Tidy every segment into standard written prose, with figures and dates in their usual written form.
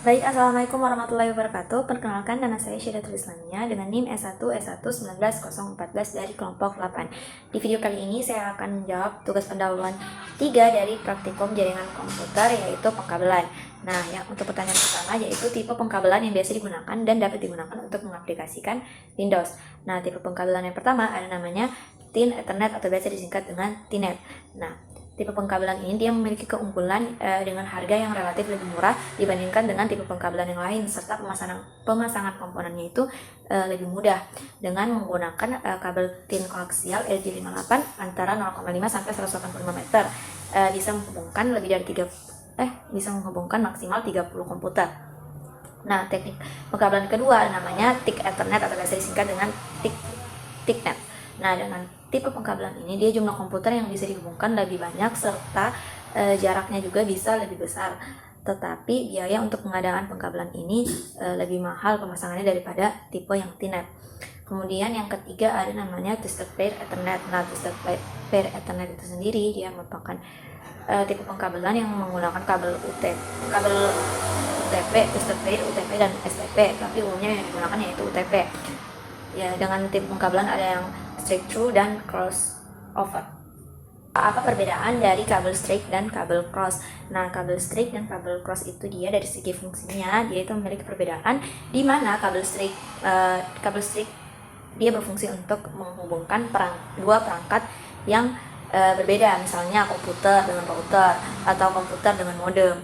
Baik, Assalamualaikum warahmatullahi wabarakatuh. Perkenalkan, nama saya Syeddatul Islamiyah dengan NIM S1 dari kelompok 8. Di video kali ini saya akan menjawab tugas pendahuluan 3 dari praktikum jaringan komputer, yaitu pengkabelan. Nah, untuk pertanyaan pertama yaitu tipe pengkabelan yang biasa digunakan dan dapat digunakan untuk mengaplikasikan Windows. Nah, tipe pengkabelan yang pertama ada namanya Thin Ethernet atau biasa disingkat dengan Thinet. Nah, tipe pengkabelan ini dia memiliki keunggulan dengan harga yang relatif lebih murah dibandingkan dengan tipe pengkabelan yang lain, serta pemasangan komponennya itu lebih mudah dengan menggunakan kabel thin koaksial LG58 antara 0,5 sampai 185 meter. Bisa menghubungkan maksimal 30 komputer. Nah, teknik pengkabelan kedua namanya Thick Ethernet atau biasa disingkat dengan Thicknet. Nah, dengan tipe pengkabelan ini dia jumlah komputer yang bisa dihubungkan lebih banyak serta jaraknya juga bisa lebih besar. Tetapi biaya untuk pengadaan pengkabelan ini lebih mahal pemasangannya daripada tipe yang Thinet. Kemudian yang ketiga ada namanya Twisted Pair Ethernet. Nah, Twisted Pair Ethernet itu sendiri dia merupakan tipe pengkabelan yang menggunakan kabel UTP, Twisted Pair, UTP dan STP, tapi umumnya yang digunakan yaitu UTP. Ya, dengan tipe pengkabelan ada yang straight through dan crossover. Apa perbedaan dari kabel straight dan kabel cross? Nah, kabel straight dan kabel cross itu dia dari segi fungsinya dia itu memiliki perbedaan, di mana kabel straight dia berfungsi untuk menghubungkan dua perangkat yang berbeda, misalnya komputer dengan router atau komputer dengan modem,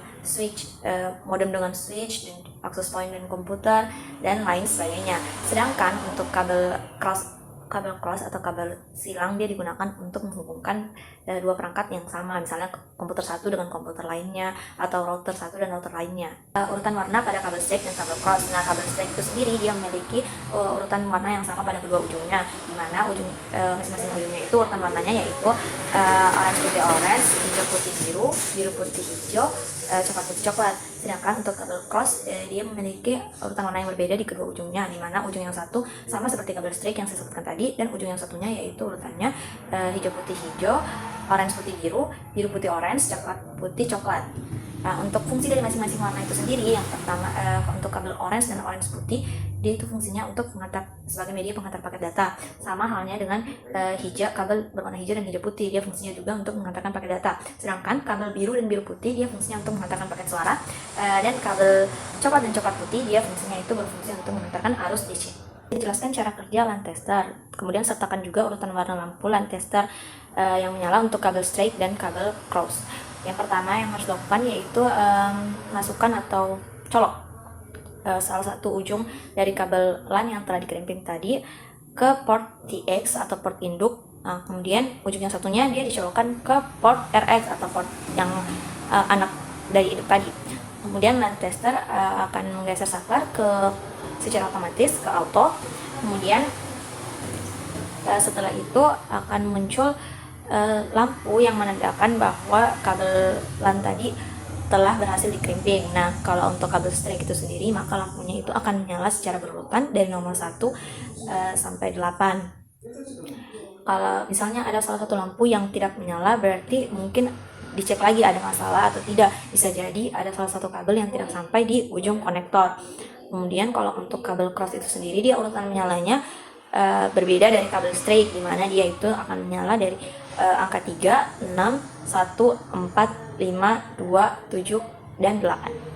modem dengan switch dan access point dan komputer dan lain sebagainya. Sedangkan untuk kabel cross atau kabel silang dia digunakan untuk menghubungkan dua perangkat yang sama, misalnya komputer satu dengan komputer lainnya atau router satu dan router lainnya. Urutan warna pada kabel straight dan kabel cross. Nah, kabel straight itu sendiri dia memiliki urutan warna yang sama pada kedua ujungnya, di mana masing-masing ujungnya itu urutan warnanya yaitu orange putih orange, hijau putih biru, biru putih hijau, coklat putih coklat. Sedangkan untuk kabel cross dia memiliki urutan warna yang berbeda di kedua ujungnya, di mana ujung yang satu sama seperti kabel straight yang saya sebutkan tadi, dan ujung yang satunya yaitu urutannya hijau putih hijau, orange putih biru, biru putih orange, coklat putih coklat. Nah, untuk fungsi dari masing-masing warna itu sendiri, yang pertama untuk kabel orange dan orange putih dia itu fungsinya untuk sebagai media penghantar paket data, sama halnya dengan kabel berwarna hijau dan hijau putih dia fungsinya juga untuk menghantarkan paket data. Sedangkan kabel biru dan biru putih dia fungsinya untuk menghantarkan paket suara, dan kabel coklat dan coklat putih dia fungsinya itu berfungsi untuk menghantarkan arus DC. Dijelaskan cara kerja LAN tester, kemudian sertakan juga urutan warna lampu LAN tester yang menyala untuk kabel straight dan kabel cross. Yang pertama yang harus dilakukan yaitu masukkan atau colok salah satu ujung dari kabel LAN yang telah dikerimping tadi ke port TX atau port induk. Kemudian ujung yang satunya dia dicolokkan ke port RX atau port yang anak dari induk tadi. Kemudian LAN tester akan menggeser saklar secara otomatis ke auto. Kemudian setelah itu akan muncul lampu yang menandakan bahwa kabel LAN tadi telah berhasil dikerimping. Nah, kalau untuk kabel straight itu sendiri, maka lampunya itu akan menyala secara berurutan dari nomor 1 sampai 8. Kalau misalnya ada salah satu lampu yang tidak menyala, berarti mungkin dicek lagi ada masalah atau tidak. Bisa jadi ada salah satu kabel yang tidak sampai di ujung konektor. Kemudian kalau untuk kabel cross itu sendiri, dia urutan menyalanya berbeda dari kabel straight, di mana dia itu akan menyala dari angka 3, 6, 1, 4, 5, 2, 7, dan 8.